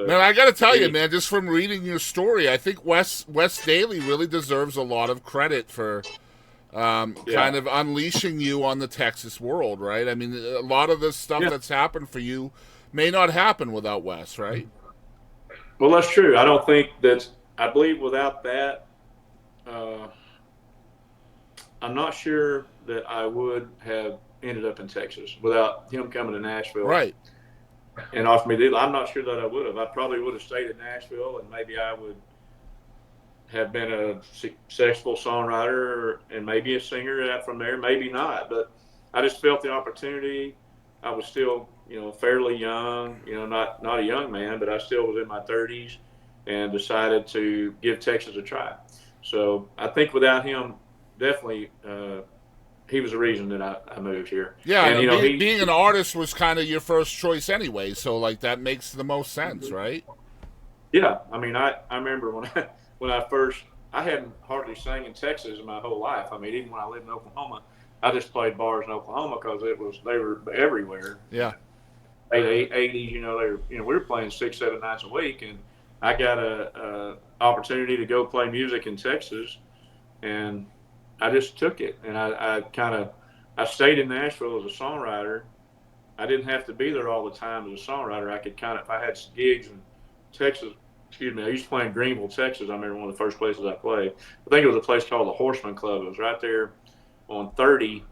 Man, I got to tell you, man, just from reading your story, I think Wes Daily really deserves a lot of credit for kind yeah, of unleashing you on the Texas world, right? I mean, a lot of this stuff yeah. that's happened for you may not happen without Wes, right? Well, that's true. I don't think that. I believe without that, uh, I'm not sure that I would have ended up in Texas without him coming to Nashville Right. and offered me the deal. I'm not sure that I would have. I probably would have stayed in Nashville, and maybe I would have been a successful songwriter and maybe a singer out from there. Maybe not, but I just felt the opportunity. I was still, fairly young. Not a young man, but I still was in my 30s, and decided to give Texas a try. So I think without him, definitely, he was the reason that I moved here. Yeah, And and being, he being an artist was kind of your first choice anyway, so like that makes the most sense, Mhm. right? Yeah, I mean, I remember when I first I hadn't hardly sang in Texas in my whole life. I mean, even when I lived in Oklahoma, I just played bars in Oklahoma because they were everywhere. In Yeah. the late '80s, they were we were playing 6 7 nights a week, and I got a opportunity to go play music in Texas, and I just took it, and I stayed in Nashville as a songwriter. I didn't have to be there all the time as a songwriter. I could if I had gigs in Texas, excuse me, I used to play in Greenville, Texas. I remember one of the first places I played. I think it was a place called the Horseman Club. It was right there on 30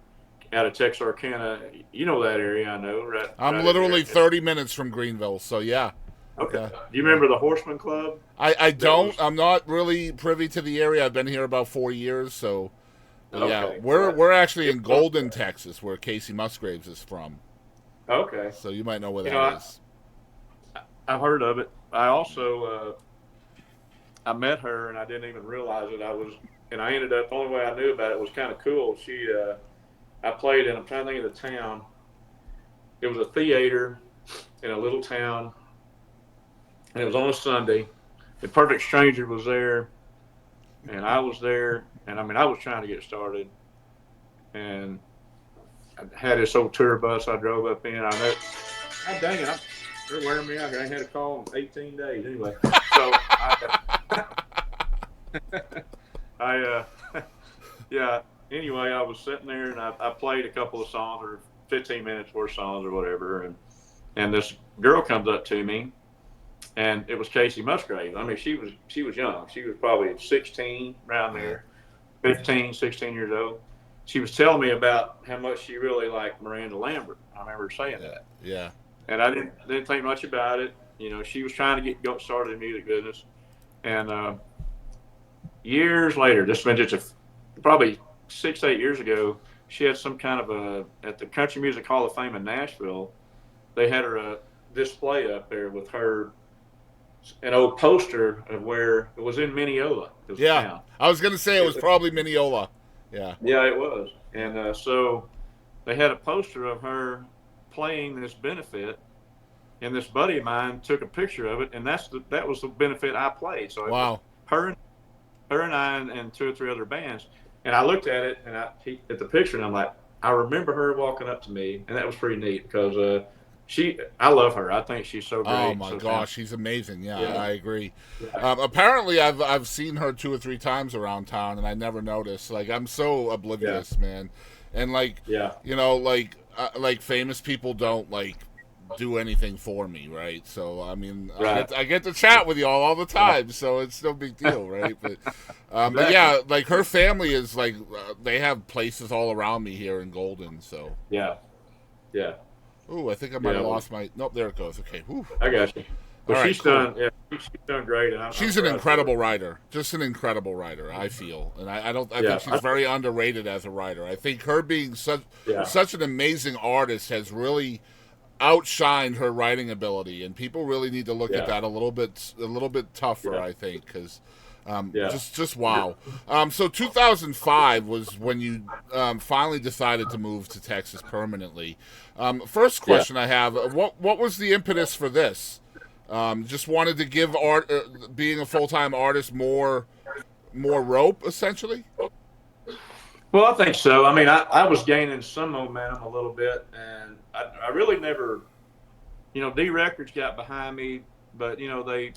out of Texarkana. You know that area, I know, I'm right in literally there. 30 minutes from Greenville, so yeah. Okay. Yeah. Do you Yeah. remember the Horseman Club? I That don't. was I'm not really privy to the area. I've been here about 4 years, so yeah. okay. We're actually It in was, Golden, Texas, where Kacey Musgraves is from. okay. So you might know where You know, that is. I've heard of it. I also I met her and I didn't even realize it. And I ended up the only way I knew about it was kind of cool. I played in. I'm trying to think of the town. It was a theater in a little town, and it was on a Sunday. The Perfect Stranger was there, and I was there, and I mean I was trying to get started, and I had this old tour bus I drove up in. I know, God dang it, they're wearing me out here. I ain't had a call in 18 days anyway. So I yeah. Anyway, I was sitting there and I played a couple of songs or 15 minutes worth of songs or whatever, and this girl comes up to me, and it was Kacey Musgrave. I mean, she was young. She was probably 16 around Yeah. there, 15, 16 years old. She was telling me about how much she really liked Miranda Lambert. I remember her saying Yeah. that, Yeah. and I didn't think much about it. She was trying to go started in music business, and years later, this has been just probably 6 8 years ago. She had some kind of at the Country Music Hall of Fame in Nashville. They had her a display up there with her an old poster of where it was in Mineola. It was a Yeah. town. I was gonna say it was It, probably Mineola. Yeah. yeah, it was. And so they had a poster of her playing this benefit, and this buddy of mine took a picture of it, and that was the benefit I played. So it was Wow. her, her and I, and two or three other bands. And I looked at it and at the picture, and I'm like, I remember her walking up to me, and that was pretty neat because I love her. I think she's so Oh great, my so talented. gosh, she's amazing. Yeah, Yeah, I agree. yeah, Apparently, I've seen her 2 or 3 times around town, and I never noticed. Like, I'm so yeah, oblivious, man. And like, yeah. like famous people don't like do anything for me, right? So I mean, Right, I get to chat with y'all all the right. time, so it's no big deal, right? But Exactly. yeah, like her family is like they have places all around me here in Golden. So, Yeah, yeah, ooh, I think I might yeah. have Well, lost my. Nope, there it goes. Okay, whew. I got you. All Well, right, she's cool. done. Yeah, she's done great, and I'm She's an proud for her. incredible writer, just an incredible writer. I feel, and I don't. I think Yeah, she's very underrated as a writer. I think her being yeah, such an amazing artist has really outshined her writing ability, and people really need to look at yeah, that a little bit tougher. yeah, I think because yeah, just wow. So 2005 was when you finally decided to move to Texas permanently. First yeah. question I have: what was the impetus for this? Just wanted to give being a full time artist more rope, essentially. Well, I think so. I mean, I was gaining some momentum a little bit, and I really never, D Records got behind me but it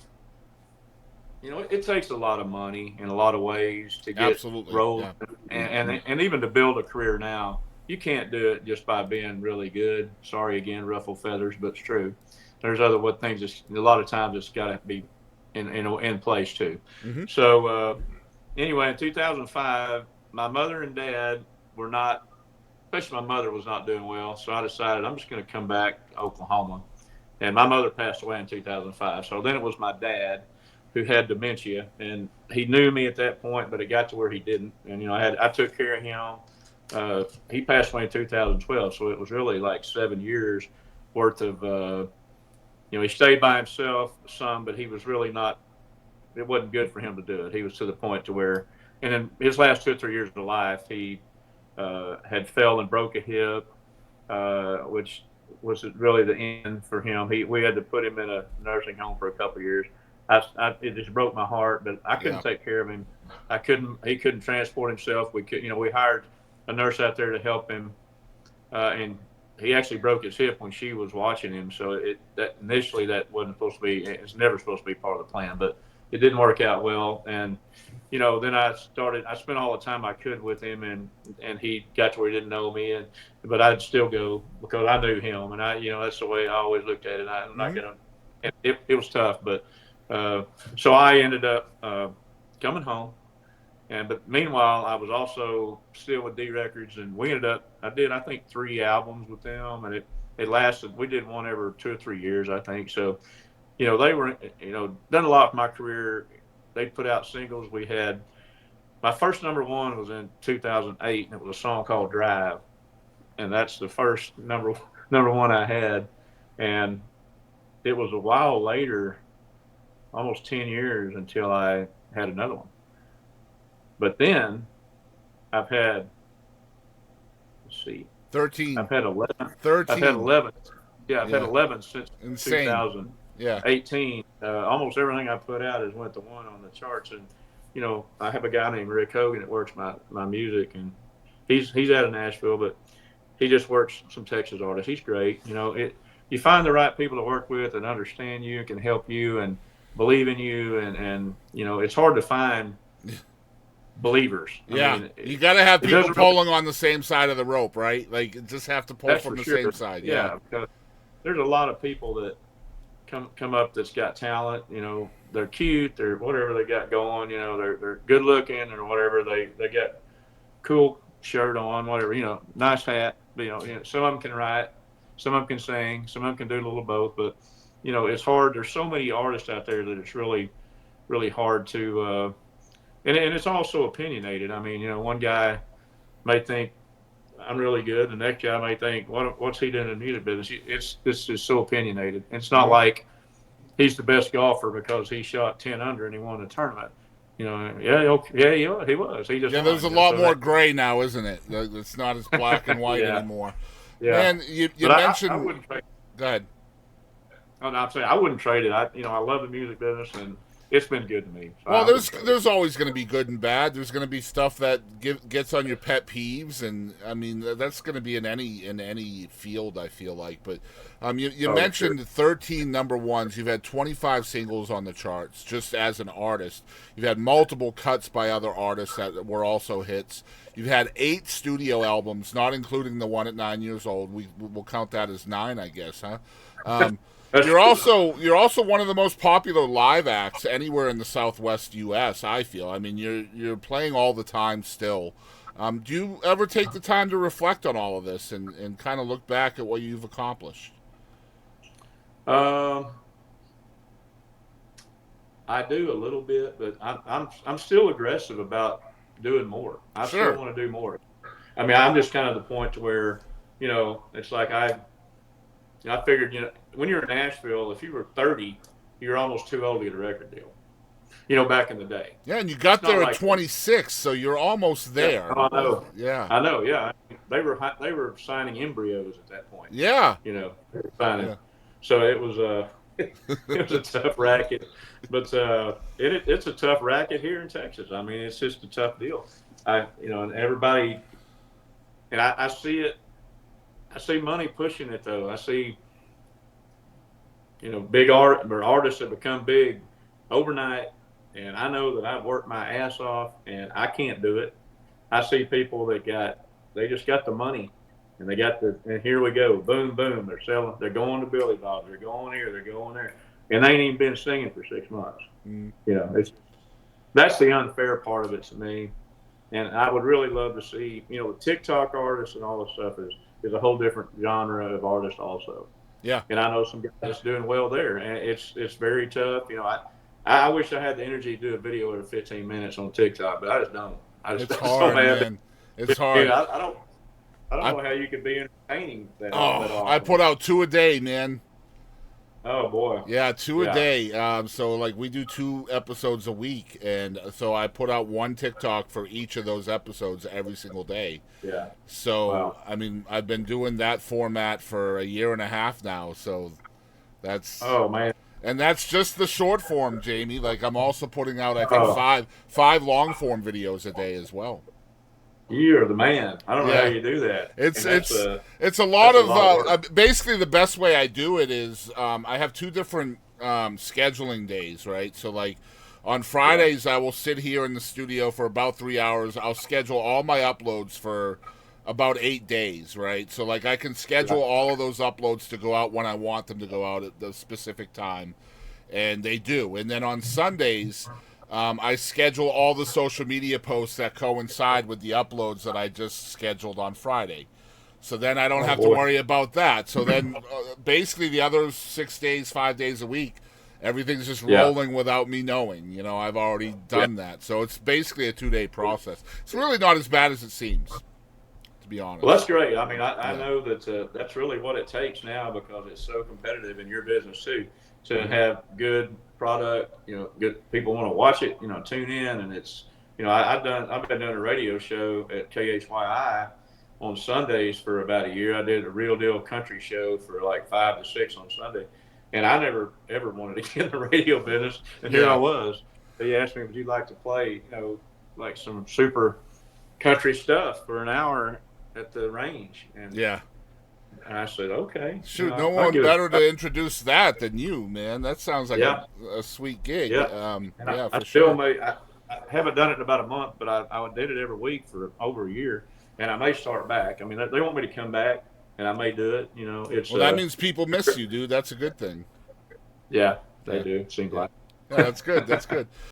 takes a lot of money in a lot of ways to get Absolutely. roles, Yeah. and even to build a career now, you can't do it just by being really good. Sorry again, ruffle feathers, but it's true. There's other what things. A lot of times it's got to be in place too. Mm-hmm. So anyway, in 2005, my mother and dad were not, especially my mother was not doing well. So I decided I'm just going to come back to Oklahoma. And my mother passed away in 2005. So then it was my dad who had dementia, and he knew me at that point, but it got to where he didn't. And I took care of him. He passed away in 2012, so it was really like 7 years worth of. He stayed by himself some, but he was really not. It wasn't good for him to do it. He was to the point to where, and in his last 2 or 3 years of life, he had fell and broke a hip, which was really the end for him. We had to put him in a nursing home for a couple of years. It just broke my heart, but I couldn't Yeah. take care of him. He couldn't transport himself. We hired a nurse out there to help him, and he actually broke his hip when she was watching him. So that initially that wasn't supposed to be. It's never supposed to be part of the plan, but it didn't work out well. And then I spent all the time I could with him, and he got to where he didn't know me, but I'd still go because I knew him, and that's the way I always looked at it. I'm not Mm-hmm. gonna. It was tough, but so I ended up coming home. But meanwhile, I was also still with D Records, and we ended up. I did, I think, 3 albums with them, and it lasted. We did one every 2 or 3 years, I think. So, they were, done a lot with my career. They put out singles. We had my first number one was in 2008, and it was a song called "Drive," and that's the first number one I had. And it was a while later, almost 10 years, until I had another one. But then I've had, let's see, 13. I've had 11. I've had 13. 11. Yeah, I've had Yeah. 11 since Insane. 2018. Yeah. Almost everything I put out has went to one on the charts. And I have a guy named Rick Hogan that works my music, and he's out of Nashville, but he just works some Texas artists. He's great. You find the right people to work with and understand you and can help you and believe in you, and it's hard to find believers. Yeah. I mean, You got to have it people doesn't really, pulling on the same side of the rope, right? Like, you just have to pull that's from for the sure. same side. Yeah. Yeah, because there's a lot of people that come up that's got talent. They're cute, they're whatever they got going. They're good looking or whatever. They got cool shirt on, whatever. Nice hat. Some of them can write, some of them can sing, some of them can do a little of both. But it's hard. There's so many artists out there that it's really, really hard to. And it's also opinionated. I mean, one guy may think I'm really good, the next guy may think, what's he doing in the music business? It's just so opinionated. It's not Mm-hmm. like he's the best golfer because he shot 10 under and he won the tournament. Yeah, okay, yeah, he was. He just Yeah, won. there's a lot So more gray now, isn't it? It's not as black and white yeah, anymore. yeah. Man, you But I mentioned. wouldn't trade. Go ahead. Oh, no, I'm saying I wouldn't trade it. I love the music business, and it's been good to me. So Well, I there's wouldn't trade it. there's always going to be good and bad. There's going to be stuff that gets on your pet peeves, and I mean that's going to be in any field. I feel like, but you Oh, sure. mentioned 13 number ones. You've had 25 singles on the charts just as an artist. You've had multiple cuts by other artists that were also hits. You've had 8 studio albums, not including the one at 9 years old. We'll count that as 9, I guess, huh? Um, That's you're true. also one of the most popular live acts anywhere in the Southwest U.S. I feel. I mean, you're playing all the time still. Do you ever take the time to reflect on all of this and kind of look back at what you've accomplished? Um, I do a little bit, but I'm still aggressive about doing more. I still Sure. want to do more. I mean, I'm just kind of the point to where, it's like I figured, when you're in Nashville, if you were 30, you're almost too old to get a record deal. Back in the day, Yeah, and you it's got not there at like, 26, so you're almost yeah, there. oh, I know, Yeah. I know, yeah. They were signing embryos at that point. Yeah. They were signing. Yeah. So it was it was a tough racket, but it's a tough racket here in Texas. I mean, it's just a tough deal. And everybody, and I see it. I see money pushing it though. I see, big art or artists that become big overnight. And I know that I've worked my ass off and I can't do it. I see people they just got the money and and here we go, boom, boom. They're going to Billy Bob, they're going here, they're going there. And they ain't even been singing for 6 months. Mm. That's the unfair part of it to me. And I would really love to see, the TikTok artists and all this stuff is a whole different genre of artist also. Yeah. And I know some guys that's doing well there, and it's very tough. I wish I had the energy to do a video every 15 minutes on TikTok, but I just don't. It's hard, man. It's hard. I don't know how you could be entertaining that often. I put out 2 a day, man. Oh boy. Yeah, 2 a day. So like we do 2 episodes a week, and so I put out 1 TikTok for each of those episodes every single day. Yeah. So Wow. I mean, I've been doing that format for a year and a half now. So that's Oh man. and that's just the short form, Jamie. Like I'm also putting out I think five long form videos a day as well. You're the man. I don't know how you do that. It's a lot of basically the best way I do it is I have 2 different scheduling days, right? So like on Fridays I will sit here in the studio for about 3 hours. I'll schedule all my uploads for about 8 days, right? So like I can schedule all of those uploads to go out when I want them to go out at the specific time, and they do. And then on Sundays I schedule all the social media posts that coincide with the uploads that I just scheduled on Friday. So then I don't have to worry about that. So then basically the other 6 days, 5 days a week, everything's just rolling without me knowing. I've already done that. So it's basically a 2-day process. It's really not as bad as it seems, to be honest. Well, that's great. I mean, I know that that's really what it takes now because it's so competitive in your business too, to have good product, good people want to watch it, tune in. And it's, I've been doing a radio show at KHYI on Sundays for about a year. I did a Real Deal country show for like 5 to 6 on Sunday. And I never ever wanted to get in the radio business. And here I was. He asked me, would you like to play, like some super country stuff for an hour at the range? And I said, okay. Shoot, no one better to introduce that than you, man. That sounds like a sweet gig. Yeah, for sure. I haven't done it in about a month, but I did it every week for over a year, and I may start back. I mean, they want me to come back, and I may do it. That means people miss you, dude. That's a good thing. Yeah, they do. It seems like. Yeah, that's good. That's good.